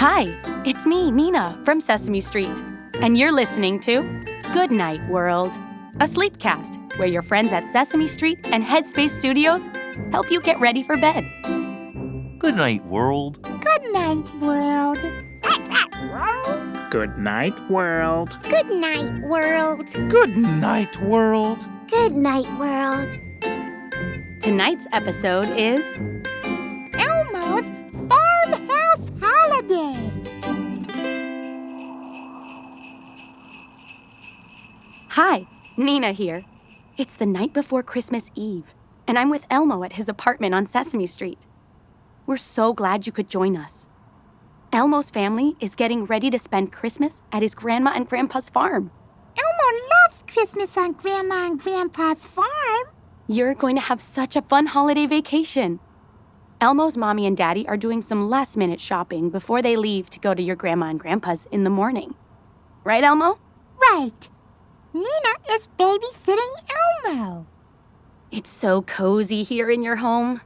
Hi, it's me, Nina, from Sesame Street. And you're listening to Good Night World, a sleepcast where your friends at Sesame Street and Headspace Studios help you get ready for bed. Good night, world. Good night, world. Good night, world. Good night, world. Good night, world. Good night, world. Tonight's episode is Elmo's Farmhouse Holiday. Hi, Nina here. It's the night before Christmas Eve, and I'm with Elmo at his apartment on Sesame Street. We're so glad you could join us. Elmo's family is getting ready to spend Christmas at his grandma and grandpa's farm. Elmo loves Christmas on Grandma and Grandpa's farm. You're going to have such a fun holiday vacation. Elmo's mommy and daddy are doing some last-minute shopping before they leave to go to your grandma and grandpa's in the morning. Right, Elmo? Right. Nina is babysitting Elmo. It's so cozy here in your home.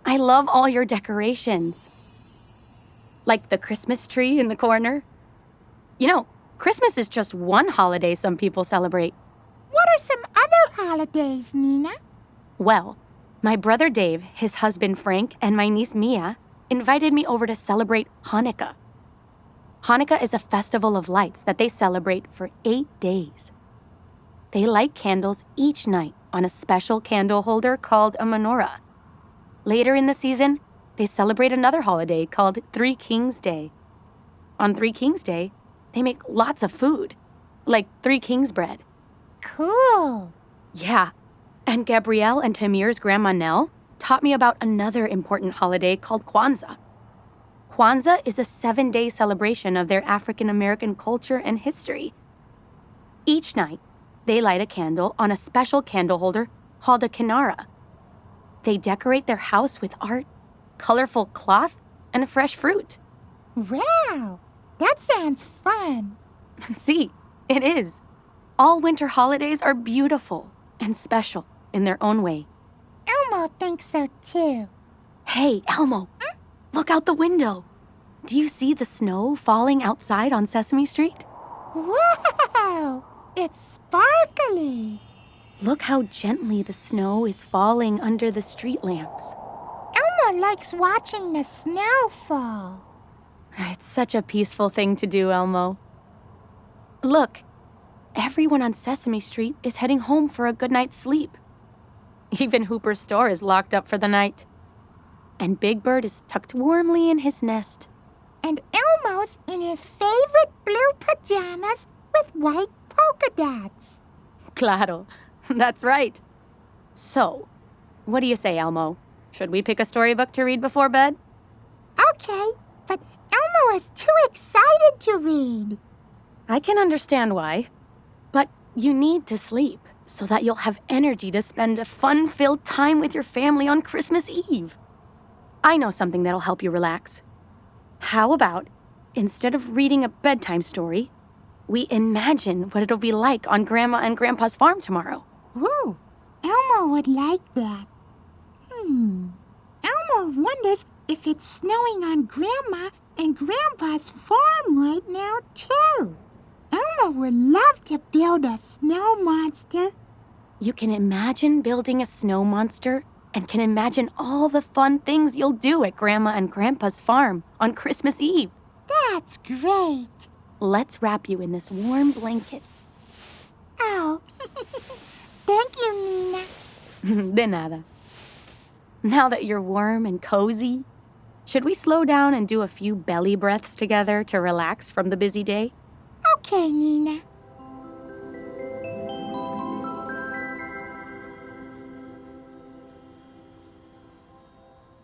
I love all your decorations. Like the Christmas tree in the corner. You know, Christmas is just one holiday some people celebrate. What are some other holidays, Nina? Well, my brother Dave, his husband Frank, and my niece Mia invited me over to celebrate Hanukkah. Hanukkah is a festival of lights that they celebrate for 8 days. They light candles each night on a special candle holder called a menorah. Later in the season, they celebrate another holiday called Three Kings Day. On Three Kings Day, they make lots of food, like Three Kings bread. Cool. Yeah, and Gabrielle and Tamir's grandma Nell taught me about another important holiday called Kwanzaa. Kwanzaa is a 7-day celebration of their African American culture and history. Each night, they light a candle on a special candle holder called a kinara. They decorate their house with art, colorful cloth, and fresh fruit. Wow, that sounds fun. See, it is. All winter holidays are beautiful and special in their own way. Elmo thinks so too. Hey, Elmo, look out the window. Do you see the snow falling outside on Sesame Street? Wow, it's sparkly. Look how gently the snow is falling under the street lamps. Elmo likes watching the snow fall. It's such a peaceful thing to do, Elmo. Look, everyone on Sesame Street is heading home for a good night's sleep. Even Hooper's store is locked up for the night. And Big Bird is tucked warmly in his nest. And Elmo's in his favorite blue pajamas with white polka dots. Claro, that's right. So, what do you say, Elmo? Should we pick a storybook to read before bed? Okay, but Elmo is too excited to read. I can understand why. But you need to sleep so that you'll have energy to spend a fun-filled time with your family on Christmas Eve. I know something that'll help you relax. How about, instead of reading a bedtime story, we imagine what it'll be like on Grandma and Grandpa's farm tomorrow? Ooh, Elmo would like that. Elmo wonders if it's snowing on Grandma and Grandpa's farm right now, too. Elmo would love to build a snow monster. You can imagine building a snow monster and can imagine all the fun things you'll do at Grandma and Grandpa's farm on Christmas Eve. That's great. Let's wrap you in this warm blanket. Oh, thank you, Nina. De nada. Now that you're warm and cozy, should we slow down and do a few belly breaths together to relax from the busy day? Okay, Nina.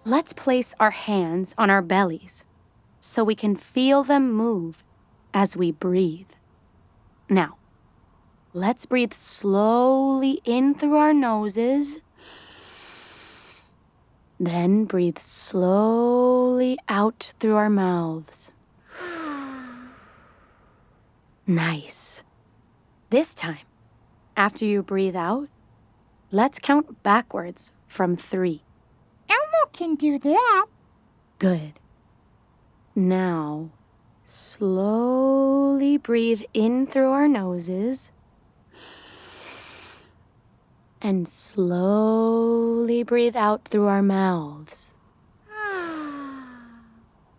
Let's place our hands on our bellies so we can feel them move as we breathe. Now, let's breathe slowly in through our noses. Then breathe slowly out through our mouths. Nice. This time, after you breathe out, let's count backwards from 3. Elmo can do that. Good. Now, slowly breathe in through our noses and slowly breathe out through our mouths.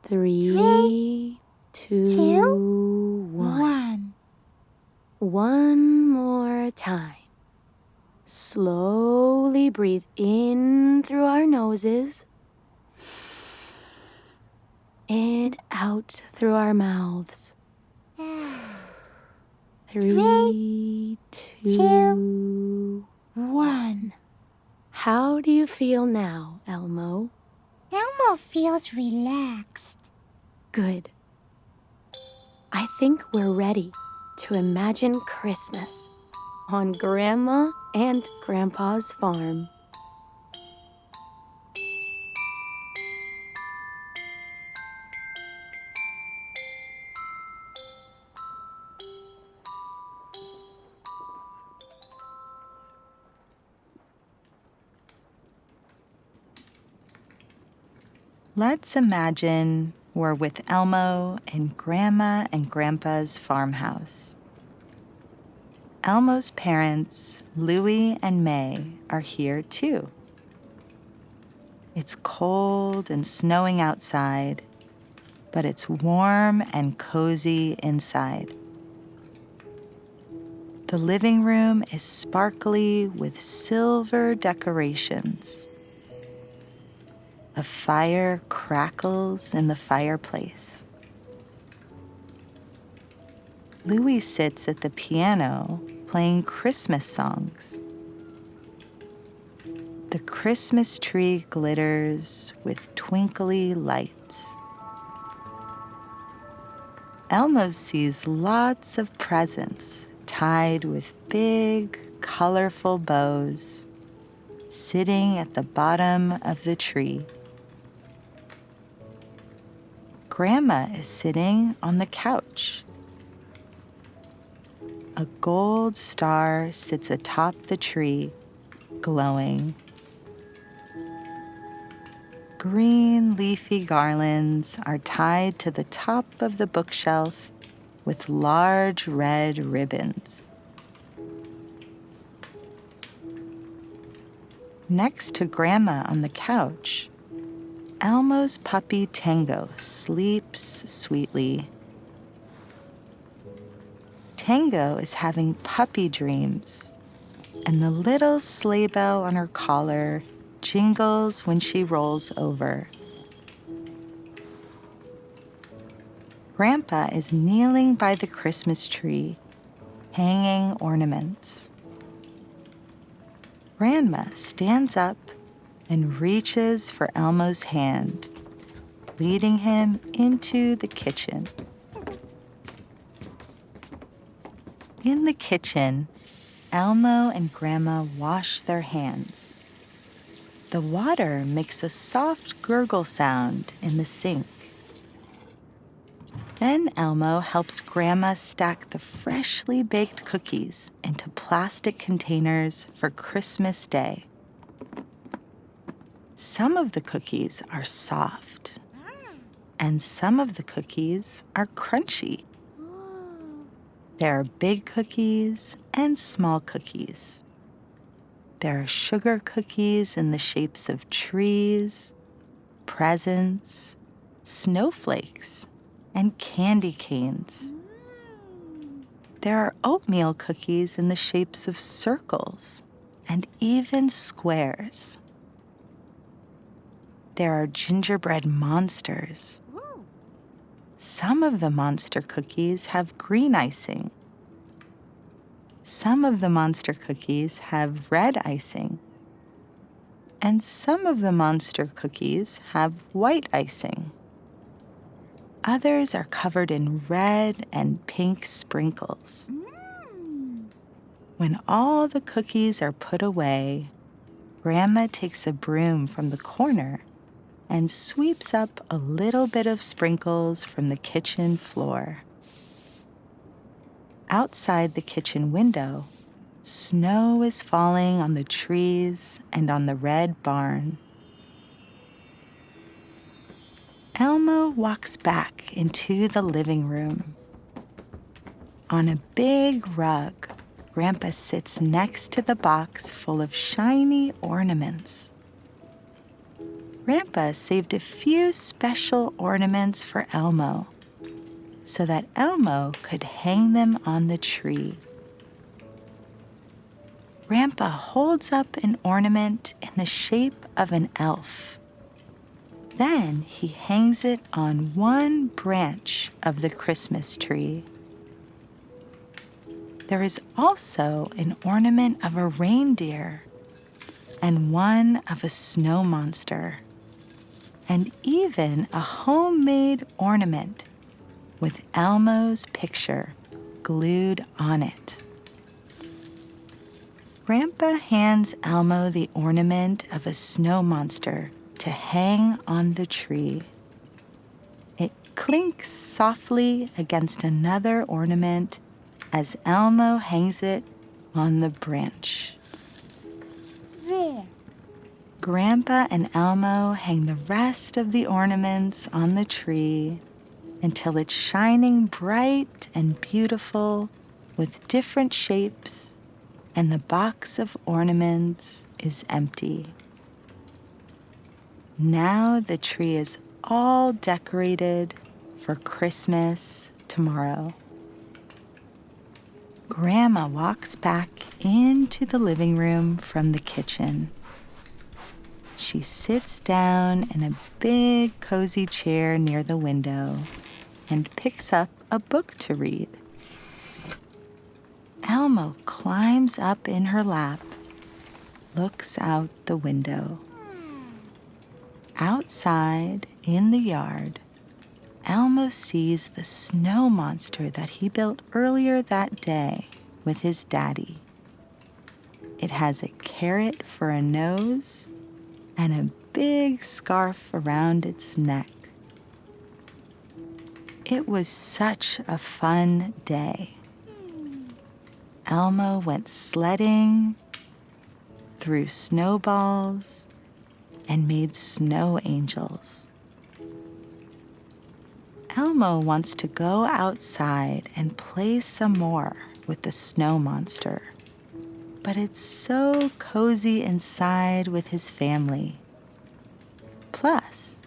3, 2, 1. 1. One more time. Slowly breathe in through our noses and out through our mouths. 3, 2, 1. How do you feel now, Elmo? Elmo feels relaxed. Good. I think we're ready to imagine Christmas on Grandma and Grandpa's farm. Let's imagine we're with Elmo in Grandma and Grandpa's farmhouse. Elmo's parents, Louie and May, are here too. It's cold and snowing outside, but it's warm and cozy inside. The living room is sparkly with silver decorations. A fire crackles in the fireplace. Louie sits at the piano playing Christmas songs. The Christmas tree glitters with twinkly lights. Elmo sees lots of presents tied with big, colorful bows sitting at the bottom of the tree. Grandma is sitting on the couch. A gold star sits atop the tree, glowing. Green leafy garlands are tied to the top of the bookshelf with large red ribbons. Next to Grandma on the couch, Elmo's puppy Tango sleeps sweetly. Tango is having puppy dreams, and the little sleigh bell on her collar jingles when she rolls over. Grandpa is kneeling by the Christmas tree, hanging ornaments. Grandma stands up and reaches for Elmo's hand, leading him into the kitchen. In the kitchen, Elmo and Grandma wash their hands. The water makes a soft gurgle sound in the sink. Then Elmo helps Grandma stack the freshly baked cookies into plastic containers for Christmas Day. Some of the cookies are soft, and some of the cookies are crunchy. There are big cookies and small cookies. There are sugar cookies in the shapes of trees, presents, snowflakes, and candy canes. There are oatmeal cookies in the shapes of circles and even squares. There are gingerbread monsters. Some of the monster cookies have green icing. Some of the monster cookies have red icing. And some of the monster cookies have white icing. Others are covered in red and pink sprinkles. When all the cookies are put away, Grandma takes a broom from the corner and sweeps up a little bit of sprinkles from the kitchen floor. Outside the kitchen window, snow is falling on the trees and on the red barn. Elmo walks back into the living room. On a big rug, Grandpa sits next to the box full of shiny ornaments. Grandpa saved a few special ornaments for Elmo so that Elmo could hang them on the tree. Grandpa holds up an ornament in the shape of an elf. Then he hangs it on one branch of the Christmas tree. There is also an ornament of a reindeer and one of a snow monster, and even a homemade ornament with Elmo's picture glued on it. Grandpa hands Elmo the ornament of a snow monster to hang on the tree. It clinks softly against another ornament as Elmo hangs it on the branch. There. Grandpa and Elmo hang the rest of the ornaments on the tree until it's shining bright and beautiful with different shapes, and the box of ornaments is empty. Now the tree is all decorated for Christmas tomorrow. Grandma walks back into the living room from the kitchen. She sits down in a big, cozy chair near the window and picks up a book to read. Elmo climbs up in her lap, looks out the window. Outside, in the yard, Elmo sees the snow monster that he built earlier that day with his daddy. It has a carrot for a nose and a big scarf around its neck. It was such a fun day. Elmo went sledding, threw snowballs, and made snow angels. Elmo wants to go outside and play some more with the snow monster, but it's so cozy inside with his family. Plus,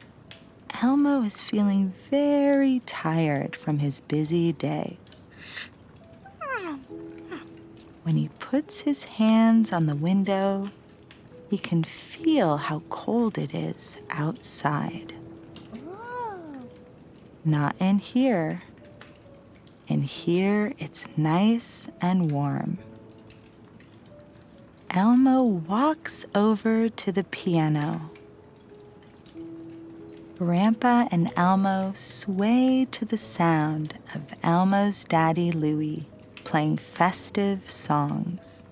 Elmo is feeling very tired from his busy day. When he puts his hands on the window, he can feel how cold it is outside. Not in here. In here, it's nice and warm. Elmo walks over to the piano. Grandpa and Elmo sway to the sound of Elmo's daddy Louie playing festive songs.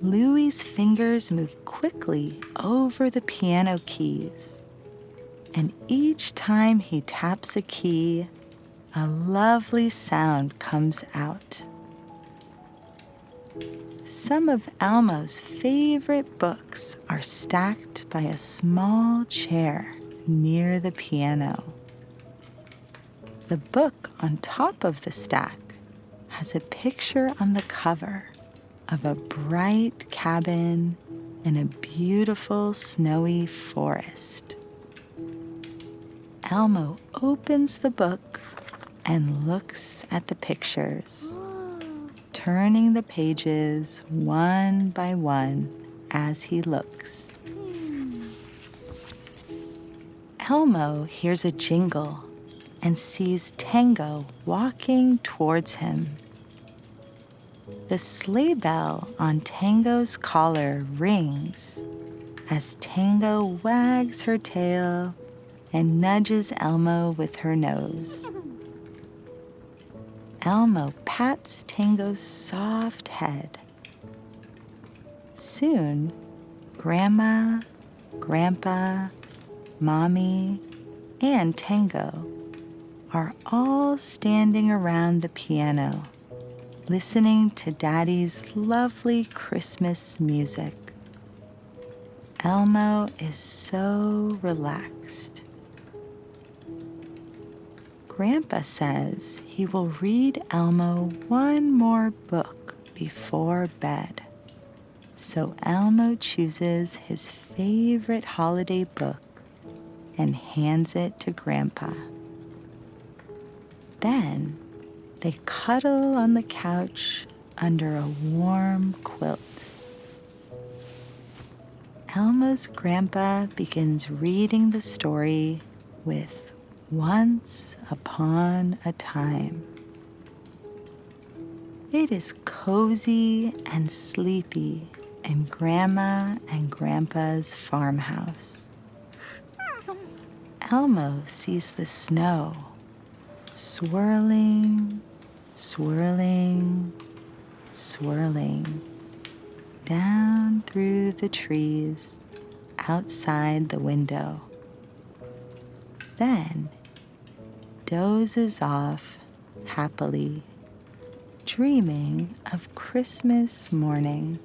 Louie's fingers move quickly over the piano keys, and each time he taps a key, a lovely sound comes out. Some of Elmo's favorite books are stacked by a small chair near the piano. The book on top of the stack has a picture on the cover of a bright cabin in a beautiful snowy forest. Elmo opens the book and looks at the pictures, turning the pages one by one as he looks. Elmo hears a jingle and sees Tango walking towards him. The sleigh bell on Tango's collar rings as Tango wags her tail and nudges Elmo with her nose. Elmo pats Tango's soft head. Soon, Grandma, Grandpa, Mommy, and Tango are all standing around the piano, listening to Daddy's lovely Christmas music. Elmo is so relaxed. Grandpa says he will read Elmo one more book before bed. So Elmo chooses his favorite holiday book and hands it to Grandpa. Then they cuddle on the couch under a warm quilt. Elmo's grandpa begins reading the story with Once Upon a Time. It is cozy and sleepy in Grandma and Grandpa's farmhouse. Elmo sees the snow swirling, swirling, swirling down through the trees outside the window. Then dozes off happily, dreaming of Christmas morning.